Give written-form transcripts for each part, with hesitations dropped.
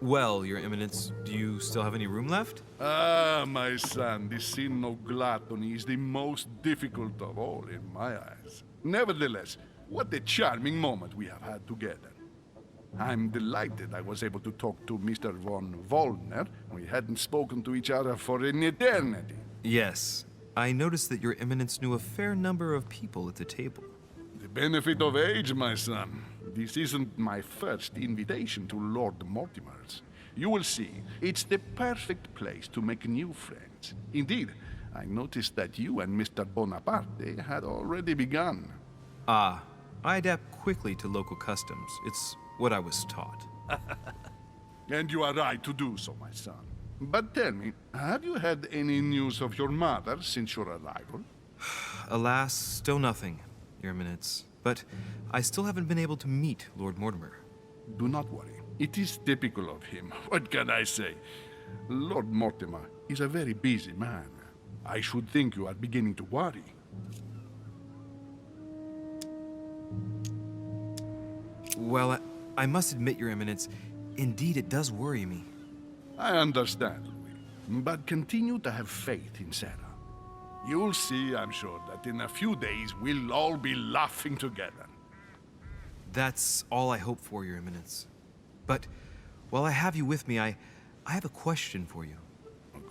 Well, Your Eminence, do you still have any room left? Ah, my son, the sin of gluttony is the most difficult of all in my eyes. Nevertheless, what a charming moment we have had together. I'm delighted I was able to talk to Mr. von Wollner. We hadn't spoken to each other for an eternity. Yes. I noticed that Your Eminence knew a fair number of people at the table. The benefit of age, my son. This isn't my first invitation to Lord Mortimer's. You will see, it's the perfect place to make new friends. Indeed, I noticed that you and Mr. Bonaparte had already begun. Ah, I adapt quickly to local customs. It's what I was taught. And you are right to do so, my son. But tell me, have you had any news of your mother since your arrival? Alas, still nothing, Your Eminence. But I still haven't been able to meet Lord Mortimer. Do not worry. It is typical of him. What can I say? Lord Mortimer is a very busy man. I should think you are beginning to worry. Well, I must admit, Your Eminence, indeed it does worry me. I understand, Louis. But continue to have faith in Sarah. You'll see, I'm sure, that in a few days we'll all be laughing together. That's all I hope for, Your Eminence. But while I have you with me, I have a question for you.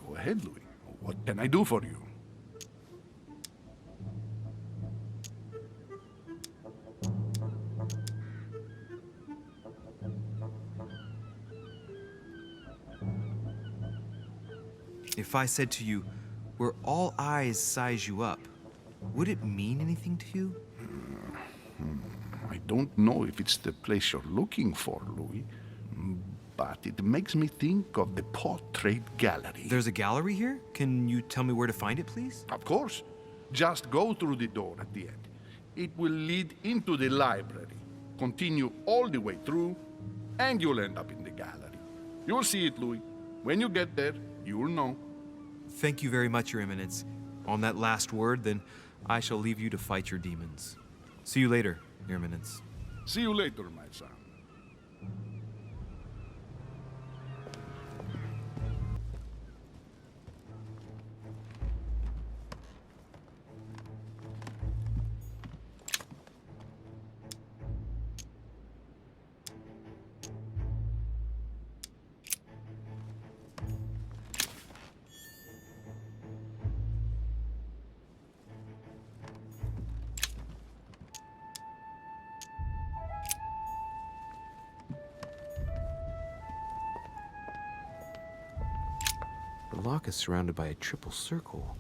Go ahead, Louis. What can I do for you? If I said to you, where all eyes size you up, would it mean anything to you? I don't know if it's the place you're looking for, Louis, but it makes me think of the portrait gallery. There's a gallery here? Can you tell me where to find it, please? Of course. Just go through the door at the end. It will lead into the library, continue all the way through, and you'll end up in the gallery. You'll see it, Louis. When you get there, you'll know. Thank you very much, Your Eminence. On that last word, then, I shall leave you to fight your demons. See you later, Your Eminence. See you later, my son. The lock is surrounded by a triple circle.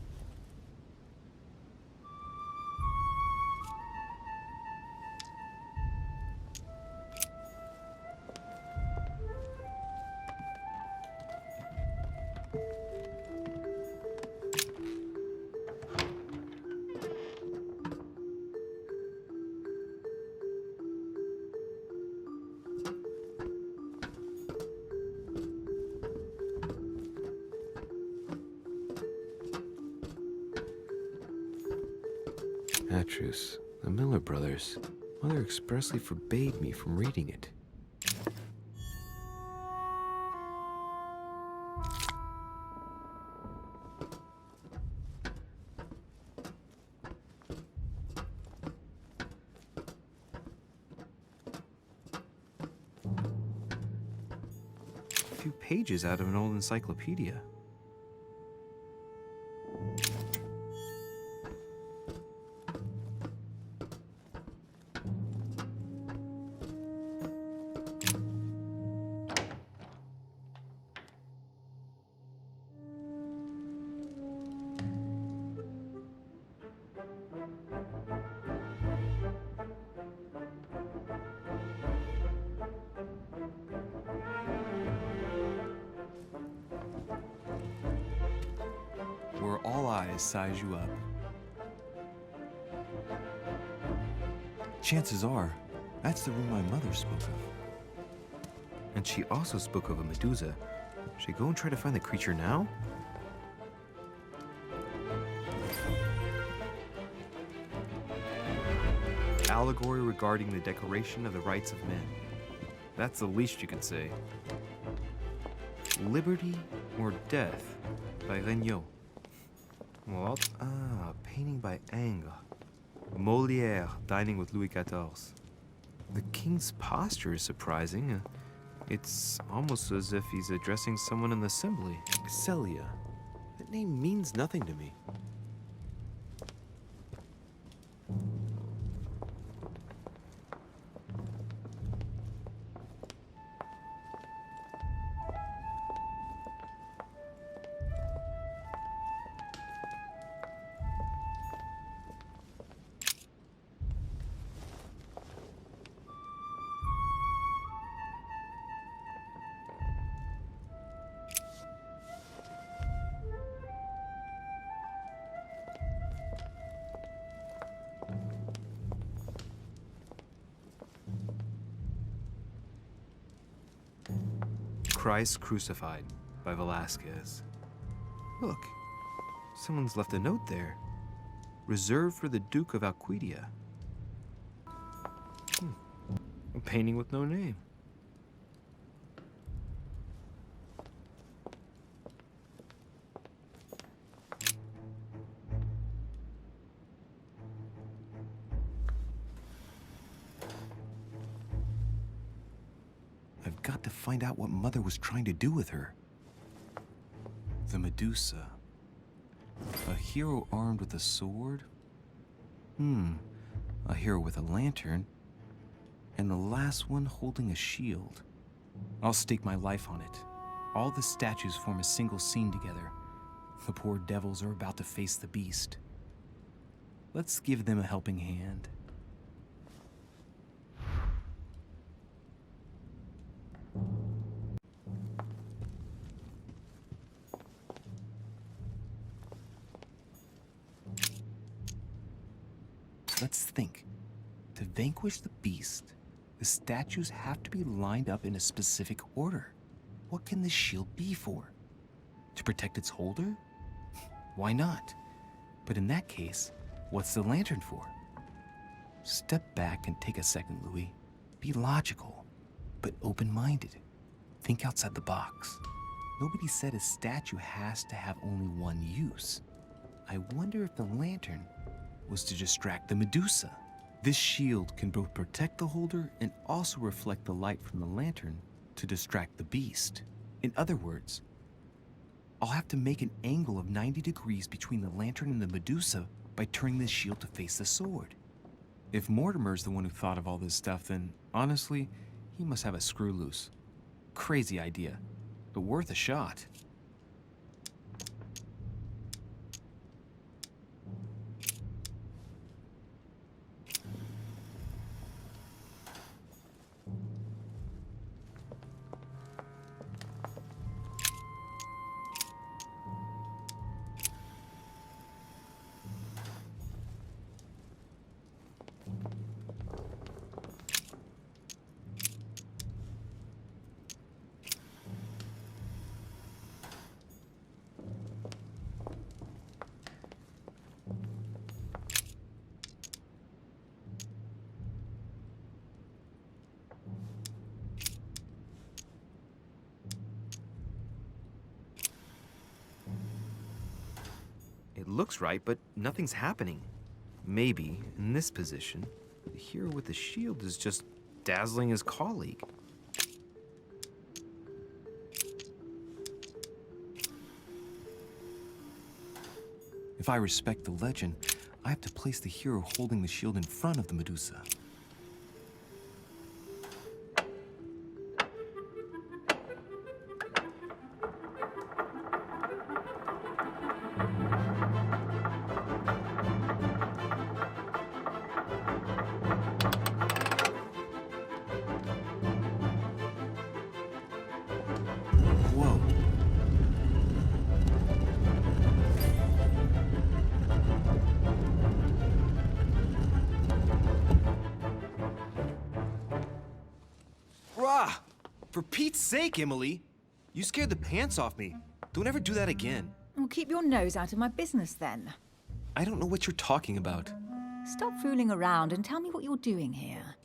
Atrus, the Miller brothers. Mother expressly forbade me from reading it. A few pages out of an old encyclopedia. Where all eyes size you up. Chances are, that's the room my mother spoke of. And she also spoke of a Medusa. Should I go and try to find the creature now? Allegory regarding the declaration of the rights of men. That's the least you can say. Liberty or Death by Regnault. What? Ah, painting by Ingres. Molière dining with Louis XIV. The king's posture is surprising. It's almost as if he's addressing someone in the assembly. Celia. That name means nothing to me. Christ Crucified by Velázquez. Look, someone's left a note there. Reserved for the Duke of Alcudia. A painting with no name. I've got to find out what Mother was trying to do with her. The Medusa. A hero armed with a sword? A hero with a lantern. And the last one holding a shield. I'll stake my life on it. All the statues form a single scene together. The poor devils are about to face the beast. Let's give them a helping hand. Let's think. To vanquish the beast, the statues have to be lined up in a specific order. What can the shield be for? To protect its holder? Why not? But in that case, what's the lantern for? Step back and take a second, Louis. Be logical, but open-minded. Think outside the box. Nobody said a statue has to have only one use. I wonder if the lantern was to distract the Medusa. This shield can both protect the holder and also reflect the light from the lantern to distract the beast. In other words, I'll have to make an angle of 90 degrees between the lantern and the Medusa by turning this shield to face the sword. If Mortimer's the one who thought of all this stuff, then honestly, he must have a screw loose. Crazy idea, but worth a shot. It looks right, but nothing's happening. Maybe, in this position, the hero with the shield is just dazzling his colleague. If I respect the legend, I have to place the hero holding the shield in front of the Medusa. Whoa. Rah! For Pete's sake, Emily! You scared the pants off me. Don't ever do that again. Well, keep your nose out of my business then. I don't know what you're talking about. Stop fooling around and tell me what you're doing here.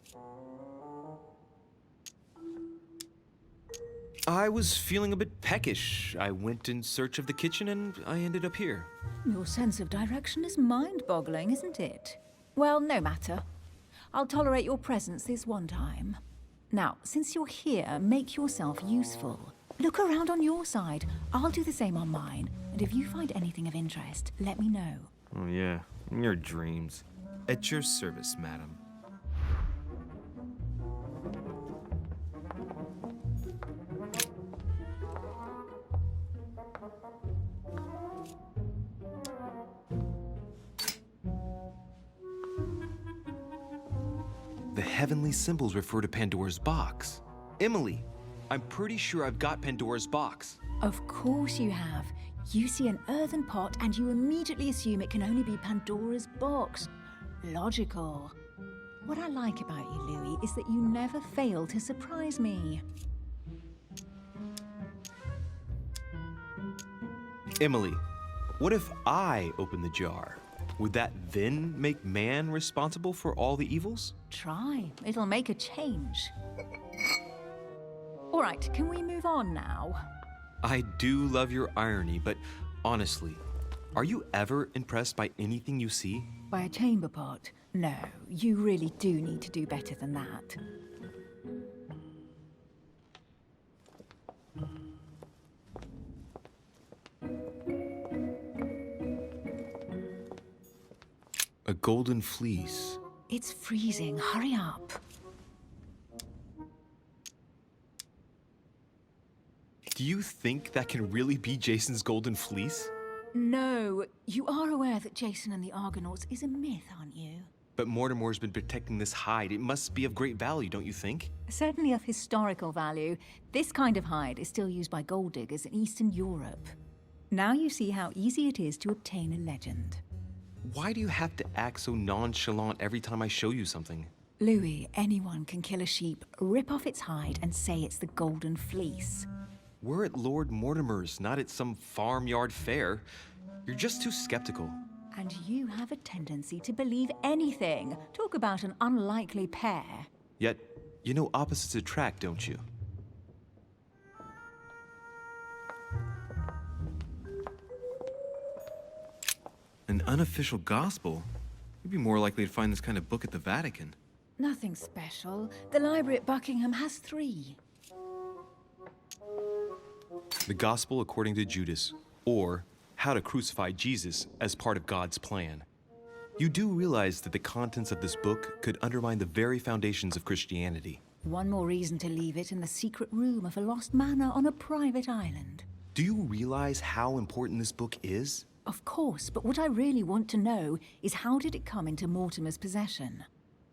I was feeling a bit peckish. I went in search of the kitchen and I ended up here. Your sense of direction is mind-boggling, isn't it? Well, no matter. I'll tolerate your presence this one time. Now, since you're here, make yourself useful. Look around on your side. I'll do the same on mine. And if you find anything of interest, let me know. Oh yeah, your dreams. At your service, madam. The heavenly symbols refer to Pandora's box. Emily, I'm pretty sure I've got Pandora's box. Of course you have. You see an earthen pot and you immediately assume it can only be Pandora's box. Logical. What I like about you, Louis, is that you never fail to surprise me. Emily, what if I open the jar? Would that then make man responsible for all the evils? Try. It'll make a change. All right, can we move on now? I do love your irony, but honestly, are you ever impressed by anything you see? By a chamber pot? No, you really do need to do better than that. A golden fleece. It's freezing. Hurry up. Do you think that can really be Jason's golden fleece? No, you are aware that Jason and the Argonauts is a myth, aren't you? But Mortimer's been protecting this hide. It must be of great value, don't you think? Certainly of historical value. This kind of hide is still used by gold diggers in Eastern Europe. Now you see how easy it is to obtain a legend. Why do you have to act so nonchalant every time I show you something? Louis, anyone can kill a sheep, rip off its hide, and say it's the golden fleece. We're at Lord Mortimer's, not at some farmyard fair. You're just too skeptical. And you have a tendency to believe anything. Talk about an unlikely pair. Yet, you know opposites attract, don't you? An unofficial gospel? You'd be more likely to find this kind of book at the Vatican. Nothing special. The library at Buckingham has 3. The Gospel according to Judas, or How to Crucify Jesus as part of God's plan. You do realize that the contents of this book could undermine the very foundations of Christianity. One more reason to leave it in the secret room of a lost manor on a private island. Do you realize how important this book is? Of course, but what I really want to know is how did it come into Mortimer's possession?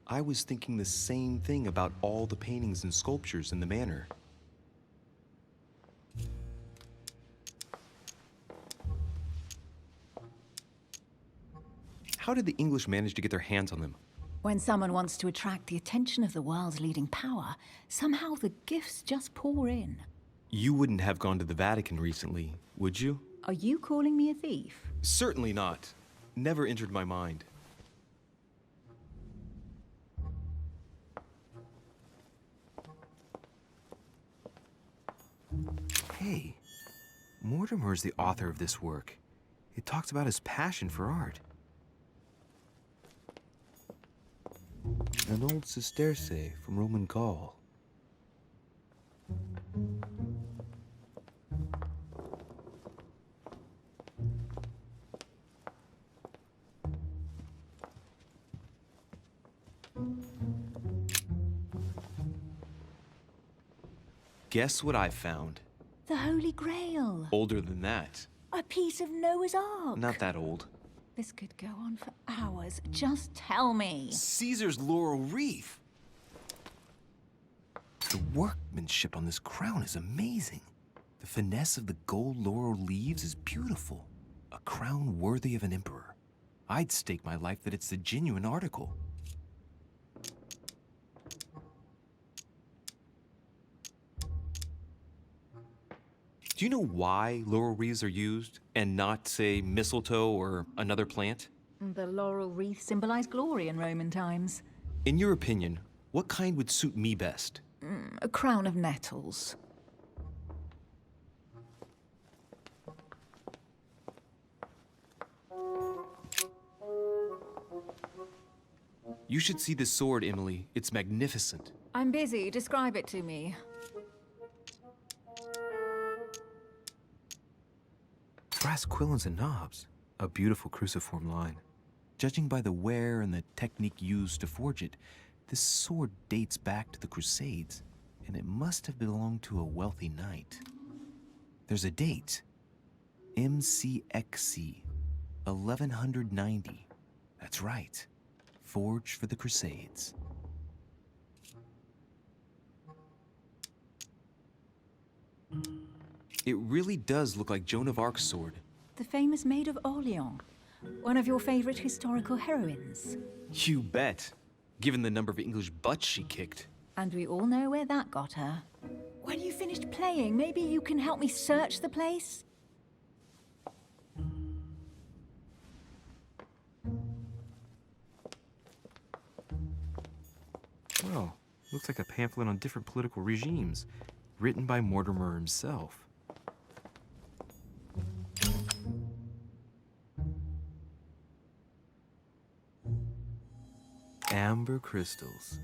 I was thinking the same thing about all the paintings and sculptures in the manor. How did the English manage to get their hands on them? When someone wants to attract the attention of the world's leading power, somehow the gifts just pour in. You wouldn't have gone to the Vatican recently, would you? Are you calling me a thief? Certainly not. Never entered my mind. Hey, Mortimer's the author of this work. It talks about his passion for art. An old sesterce from Roman Gaul. Guess what I found? The Holy Grail. Older than that. A piece of Noah's Ark. Not that old. This could go on for hours. Just tell me. Caesar's laurel wreath. The workmanship on this crown is amazing. The finesse of the gold laurel leaves is beautiful. A crown worthy of an emperor. I'd stake my life that it's the genuine article. Do you know why laurel wreaths are used and not, say, mistletoe or another plant? The laurel wreath symbolized glory in Roman times. In your opinion, what kind would suit me best? A crown of nettles. You should see this sword, Emily. It's magnificent. I'm busy. Describe it to me. Brass quillons and knobs. A beautiful cruciform line. Judging by the wear and the technique used to forge it, this sword dates back to the Crusades, and it must have belonged to a wealthy knight. There's a date. MCXC, 1190. That's right. Forged for the Crusades. It really does look like Joan of Arc's sword. The famous Maid of Orleans. One of your favorite historical heroines. You bet. Given the number of English butts she kicked. And we all know where that got her. When you finished playing, maybe you can help me search the place? Well, looks like a pamphlet on different political regimes, written by Mortimer himself. Amber crystals.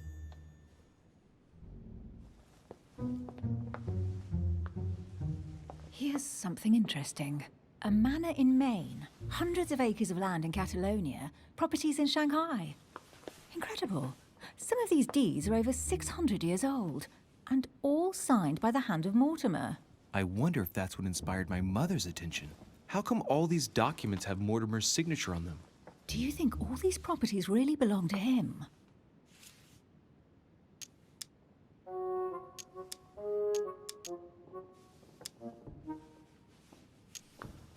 Here's something interesting. A manor in Maine, hundreds of acres of land in Catalonia, properties in Shanghai. Incredible. Some of these deeds are over 600 years old, and all signed by the hand of Mortimer. I wonder if that's what inspired my mother's attention. How come all these documents have Mortimer's signature on them? Do you think all these properties really belong to him?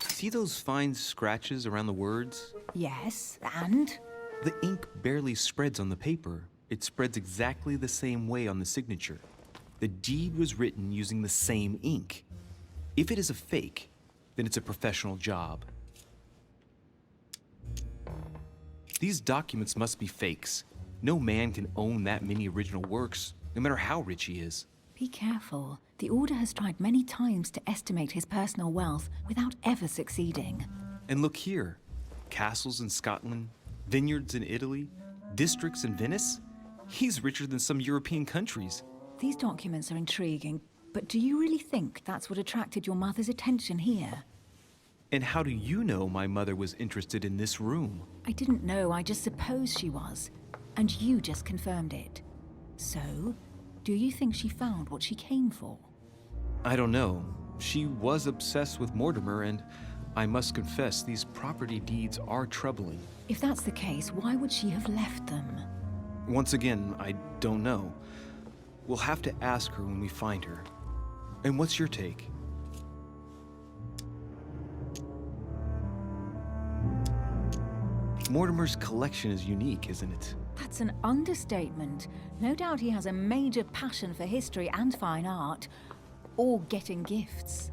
See those fine scratches around the words? Yes, and? The ink barely spreads on the paper. It spreads exactly the same way on the signature. The deed was written using the same ink. If it is a fake, then it's a professional job. These documents must be fakes. No man can own that many original works, no matter how rich he is. Be careful. The Order has tried many times to estimate his personal wealth without ever succeeding. And look here. Castles in Scotland, vineyards in Italy, districts in Venice. He's richer than some European countries. These documents are intriguing, but do you really think that's what attracted your mother's attention here? And how do you know my mother was interested in this room? I didn't know, I just supposed she was. And you just confirmed it. So, do you think she found what she came for? I don't know. She was obsessed with Mortimer, and I must confess these property deeds are troubling. If that's the case, why would she have left them? Once again, I don't know. We'll have to ask her when we find her. And what's your take? Mortimer's collection is unique, isn't it? That's an understatement. No doubt he has a major passion for history and fine art, or getting gifts.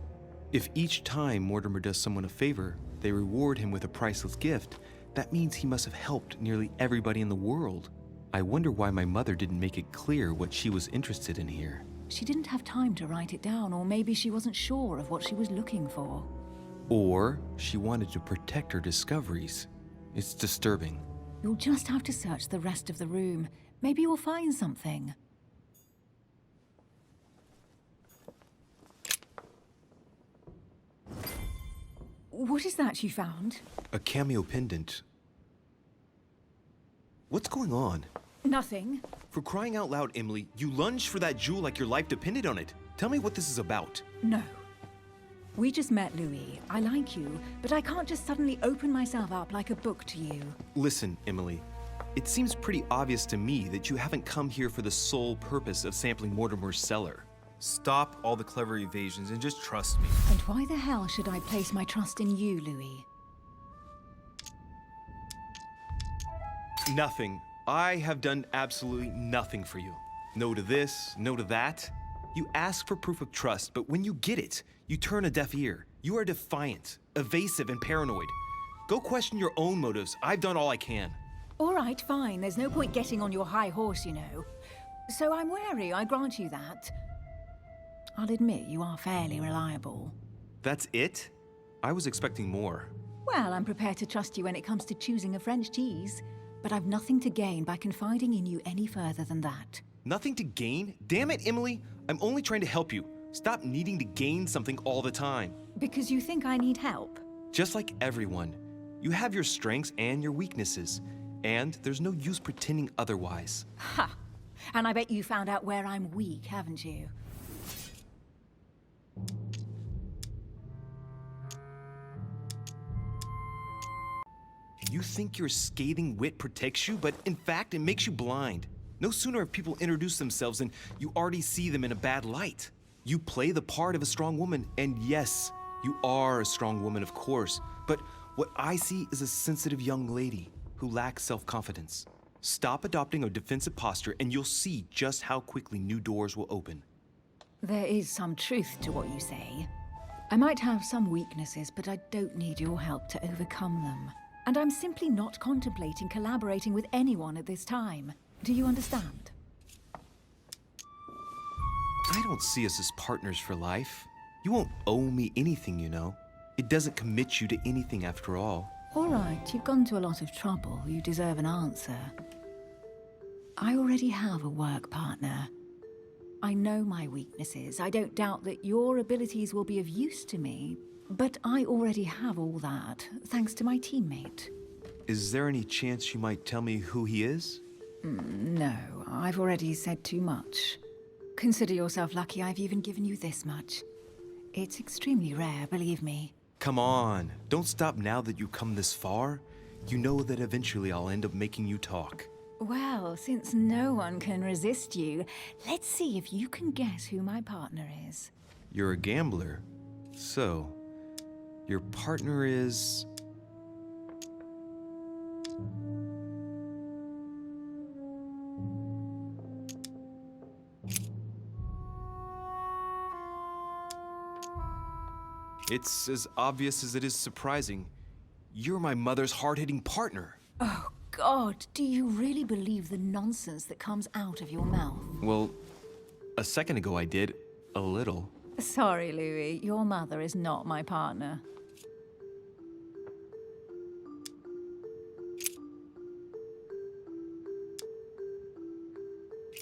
If each time Mortimer does someone a favor, they reward him with a priceless gift, that means he must have helped nearly everybody in the world. I wonder why my mother didn't make it clear what she was interested in here. She didn't have time to write it down, or maybe she wasn't sure of what she was looking for. Or she wanted to protect her discoveries. It's disturbing. You'll just have to search the rest of the room. Maybe you'll find something. What is that you found? A cameo pendant. What's going on? Nothing. For crying out loud, Emily, you lunged for that jewel like your life depended on it. Tell me what this is about. No. We just met, Louis. I like you, but I can't just suddenly open myself up like a book to you. Listen, Emily. It seems pretty obvious to me that you haven't come here for the sole purpose of sampling Mortimer's cellar. Stop all the clever evasions and just trust me. And why the hell should I place my trust in you, Louis? Nothing. I have done absolutely nothing for you. No to this, no to that. You ask for proof of trust, but when you get it, you turn a deaf ear. You are defiant, evasive, and paranoid. Go question your own motives. I've done all I can. All right, fine. There's no point getting on your high horse, you know. So I'm wary, I grant you that. I'll admit you are fairly reliable. That's it? I was expecting more. Well, I'm prepared to trust you when it comes to choosing a French cheese. but I've nothing to gain by confiding in you any further than that. Nothing to gain? Damn it, Emily! I'm only trying to help you. Stop needing to gain something all the time. Because you think I need help? Just like everyone, you have your strengths and your weaknesses, and there's no use pretending otherwise. Ha! And I bet you found out where I'm weak, haven't you? You think your scathing wit protects you, but in fact, it makes you blind. No sooner have people introduced themselves than you already see them in a bad light. You play the part of a strong woman, and yes, you are a strong woman, of course, but what I see is a sensitive young lady who lacks self-confidence. Stop adopting a defensive posture, and you'll see just how quickly new doors will open. There is some truth to what you say. I might have some weaknesses, but I don't need your help to overcome them. And I'm simply not contemplating collaborating with anyone at this time. Do you understand? I don't see us as partners for life. You won't owe me anything, you know. It doesn't commit you to anything after all. All right, you've gone to a lot of trouble. You deserve an answer. I already have a work partner. I know my weaknesses. I don't doubt that your abilities will be of use to me, but I already have all that, thanks to my teammate. Is there any chance you might tell me who he is? No, I've already said too much. Consider yourself lucky I've even given you this much. It's extremely rare, believe me. Come on, don't stop now that you've come this far. You know that eventually I'll end up making you talk. Well, since no one can resist you, let's see if you can guess who my partner is. You're a gambler. So, your partner is... It's as obvious as it is surprising. You're my mother's hard-hitting partner. Oh, God, do you really believe the nonsense that comes out of your mouth? Well, a second ago I did. A little. Sorry, Louis, your mother is not my partner.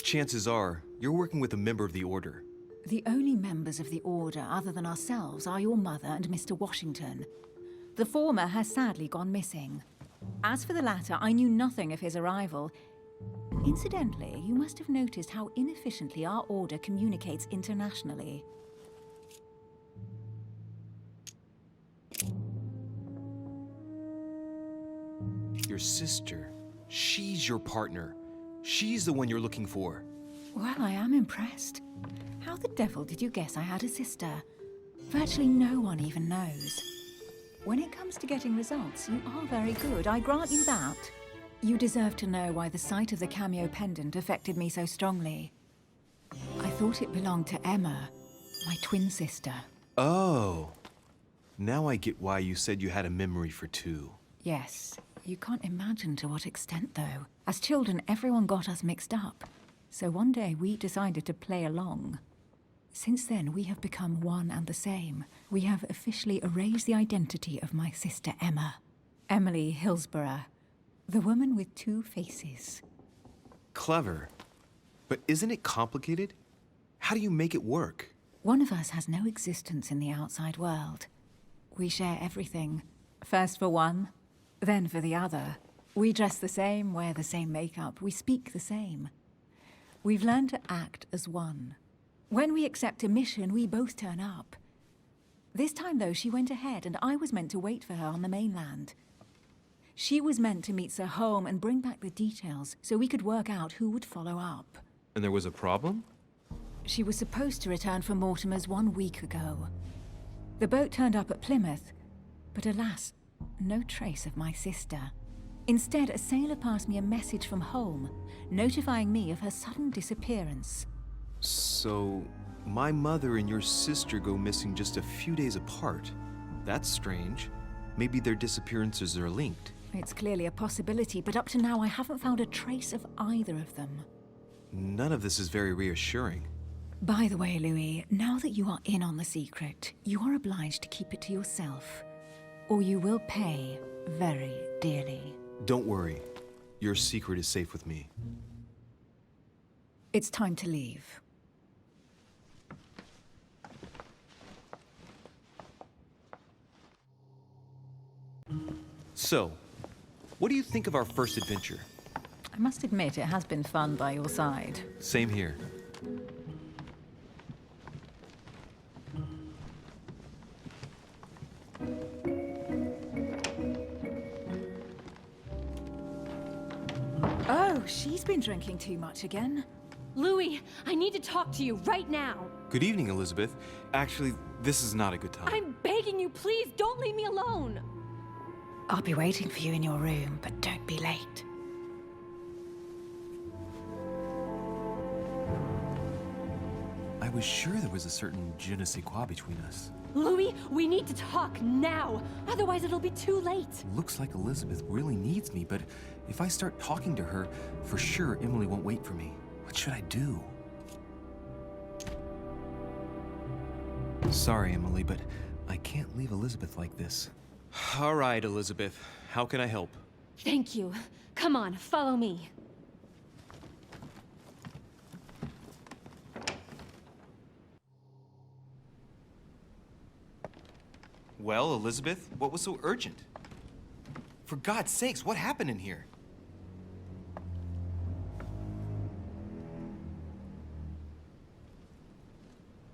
Chances are, you're working with a member of the Order. The only members of the Order other than ourselves are your mother and Mr. Washington. The former has sadly gone missing. As for the latter, I knew nothing of his arrival. Incidentally, you must have noticed how inefficiently our Order communicates internationally. Your sister. She's your partner. She's the one you're looking for. Well, I am impressed. How the devil did you guess I had a sister? Virtually no one even knows. When it comes to getting results, you are very good, I grant you that. You deserve to know why the sight of the cameo pendant affected me so strongly. I thought it belonged to Emma, my twin sister. Oh. Now I get why you said you had a memory for two. Yes, you can't imagine to what extent, though. As children, everyone got us mixed up. So one day we decided to play along. Since then, we have become one and the same. We have officially erased the identity of my sister Emma. Emily Hillsborough, the woman with two faces. Clever. But isn't it complicated? How do you make it work? One of us has no existence in the outside world. We share everything. First for one, then for the other. We dress the same, wear the same makeup, we speak the same. We've learned to act as one. When we accept a mission, we both turn up. This time, though, she went ahead, and I was meant to wait for her on the mainland. She was meant to meet Sir home and bring back the details so we could work out who would follow up. And there was a problem? She was supposed to return from Mortimer's 1 week ago. The boat turned up at Plymouth, but alas, no trace of my sister. Instead, a sailor passed me a message from home, notifying me of her sudden disappearance. So, my mother and your sister go missing just a few days apart. That's strange. Maybe their disappearances are linked. It's clearly a possibility, but up to now I haven't found a trace of either of them. None of this is very reassuring. By the way, Louis, now that you are in on the secret, you are obliged to keep it to yourself, or you will pay very dearly. Don't worry. Your secret is safe with me. It's time to leave. So, what do you think of our first adventure? I must admit, it has been fun by your side. Same here. Oh, she's been drinking too much again. Louis, I need to talk to you right now. Good evening, Elizabeth. Actually, this is not a good time. I'm begging you, please don't leave me alone. I'll be waiting for you in your room, but don't be late. I was sure there was a certain je ne sais quoi between us. Louis, we need to talk now. Otherwise, it'll be too late. Looks like Elizabeth really needs me, but if I start talking to her, for sure Emily won't wait for me. What should I do? Sorry, Emily, but I can't leave Elizabeth like this. All right, Elizabeth. How can I help? Thank you. Come on, follow me. Well, Elizabeth, what was so urgent? For God's sakes, what happened in here?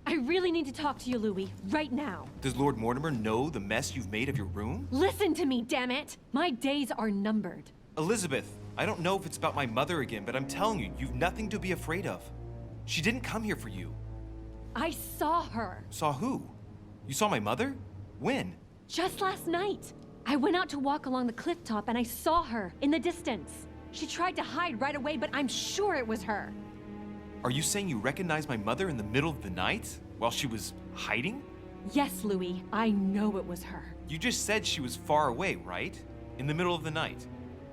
I really need to talk to you, Louis, right now. Does Lord Mortimer know the mess you've made of your room? Listen to me, damn it! My days are numbered. Elizabeth, I don't know if it's about my mother again, but I'm telling you, you've nothing to be afraid of. She didn't come here for you. I saw her. Saw who? You saw my mother? When? Just last night. I went out to walk along the cliff top and I saw her in the distance. She tried to hide right away, but I'm sure it was her. Are you saying you recognized my mother in the middle of the night while she was hiding? Yes, Louis, I know it was her. You just said she was far away, right? In the middle of the night.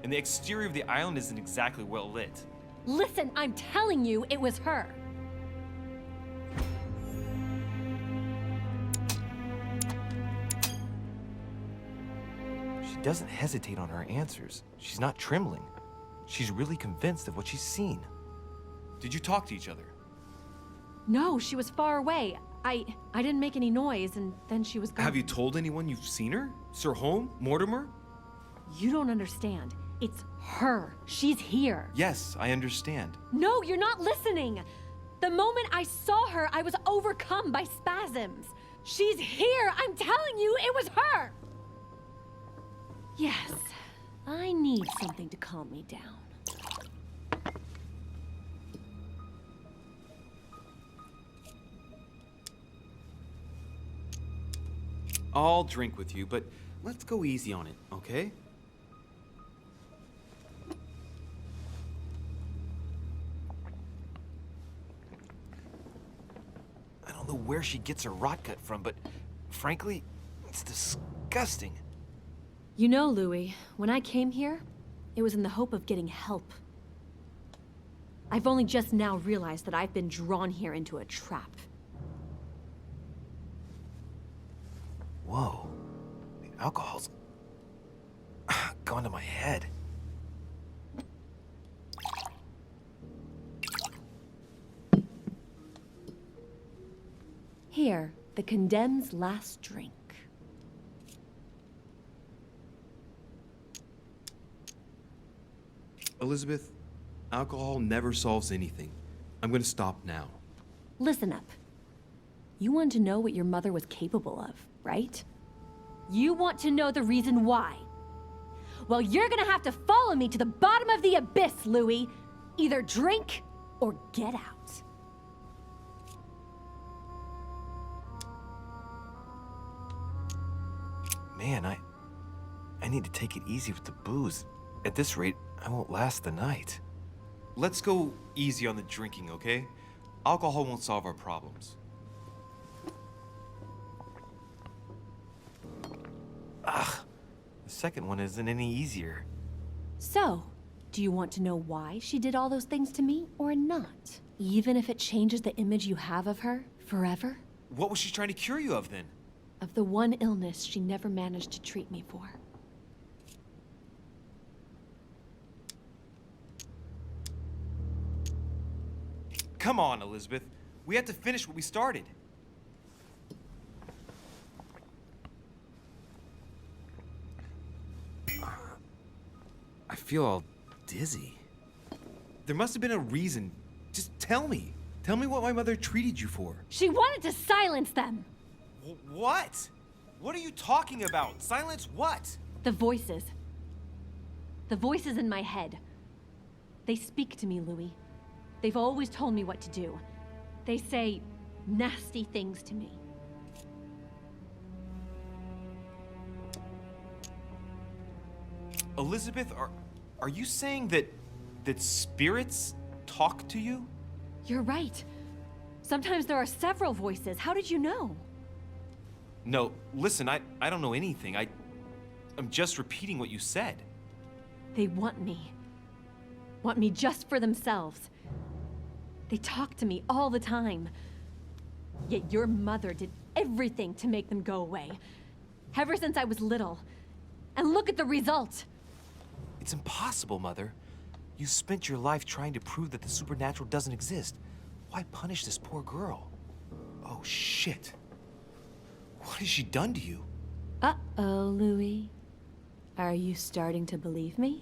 And the exterior of the island isn't exactly well lit. Listen, I'm telling you, it was her. She doesn't hesitate on her answers. She's not trembling. She's really convinced of what she's seen. Did you talk to each other? No, she was far away. I didn't make any noise, and then she was gone. Have you told anyone you've seen her? Sir Holm? Mortimer? You don't understand. It's her. She's here. Yes, I understand. No, you're not listening. The moment I saw her, I was overcome by spasms. She's here. I'm telling you, it was her. Yes, I need something to calm me down. I'll drink with you, but let's go easy on it, okay? I don't know where she gets her rot gut from, but frankly, it's disgusting. You know, Louis, when I came here, it was in the hope of getting help. I've only just now realized that I've been drawn here into a trap. Whoa, the alcohol's gone to my head. Here, the condemned's last drink. Elizabeth, alcohol never solves anything. I'm gonna stop now. Listen up. You want to know what your mother was capable of, right? You want to know the reason why. Well, you're gonna have to follow me to the bottom of the abyss, Louis. Either drink or get out. Man, I need to take it easy with the booze. At this rate, I won't last the night. Let's go easy on the drinking, okay? Alcohol won't solve our problems. Ugh, the second one isn't any easier. So, do you want to know why she did all those things to me or not? Even if it changes the image you have of her forever? What was she trying to cure you of then? Of the one illness she never managed to treat me for. Come on, Elizabeth. We have to finish what we started. I feel all dizzy. There must have been a reason. Just tell me. Tell me what my mother treated you for. She wanted to silence them. What? What are you talking about? Silence what? The voices. The voices in my head. They speak to me, Louis. They've always told me what to do. They say nasty things to me. Elizabeth, are you saying that spirits talk to you? You're right. Sometimes there are several voices. How did you know? No, listen, I don't know anything. I'm just repeating what you said. They want me. Want me just for themselves. They talk to me all the time. Yet your mother did everything to make them go away. Ever since I was little. And look at the result. It's impossible, Mother. You spent your life trying to prove that the supernatural doesn't exist. Why punish this poor girl? Oh, shit. What has she done to you? Uh-oh, Louis. Are you starting to believe me?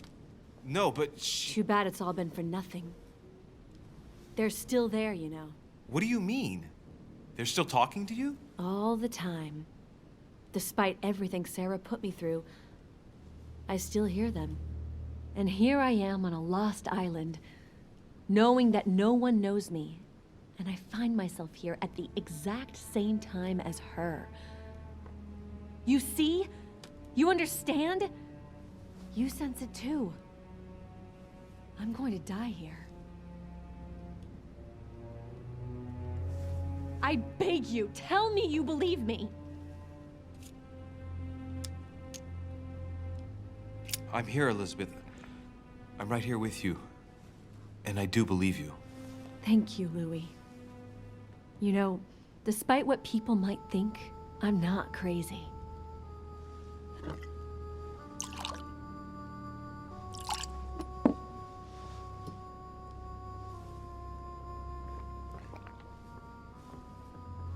No, but Too bad it's all been for nothing. They're still there, you know. What do you mean? They're still talking to you? All the time. Despite everything Sarah put me through, I still hear them. And here I am on a lost island, knowing that no one knows me. And I find myself here at the exact same time as her. You see? You understand? You sense it too. I'm going to die here. I beg you, tell me you believe me. I'm here, Elizabeth. I'm right here with you. And I do believe you. Thank you, Louis. You know, despite what people might think, I'm not crazy.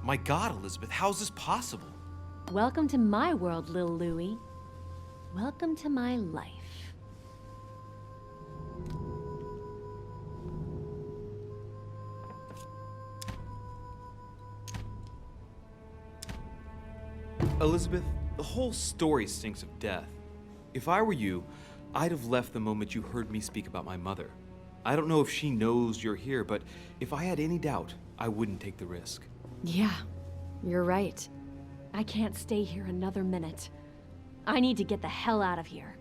My God, Elizabeth, how is this possible? Welcome to my world, Lil Louis. Welcome to my life. Elizabeth, the whole story stinks of death. If I were you, I'd have left the moment you heard me speak about my mother. I don't know if she knows you're here, but if I had any doubt, I wouldn't take the risk. Yeah, you're right. I can't stay here another minute. I need to get the hell out of here.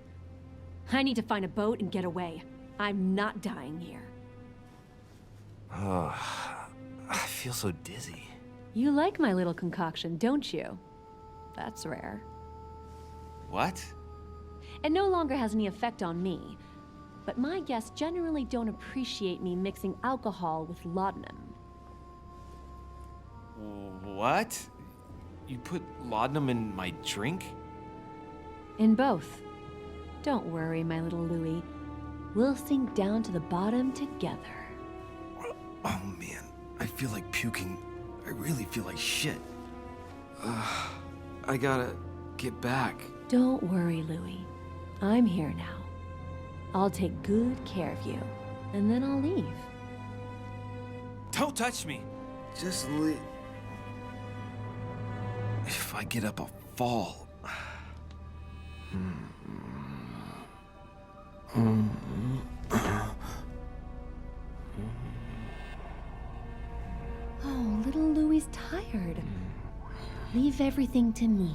I need to find a boat and get away. I'm not dying here. I feel so dizzy. You like my little concoction, don't you? That's rare. What? It no longer has any effect on me, but my guests generally don't appreciate me mixing alcohol with laudanum. What? You put laudanum in my drink? In both. Don't worry, my little Louis. We'll sink down to the bottom together. Oh man, I feel like puking. I really feel like shit. I gotta get back. Don't worry, Louis. I'm here now. I'll take good care of you, and then I'll leave. Don't touch me! Just leave. If I get up, I'll fall. Oh, little Louis' tired. Leave everything to me.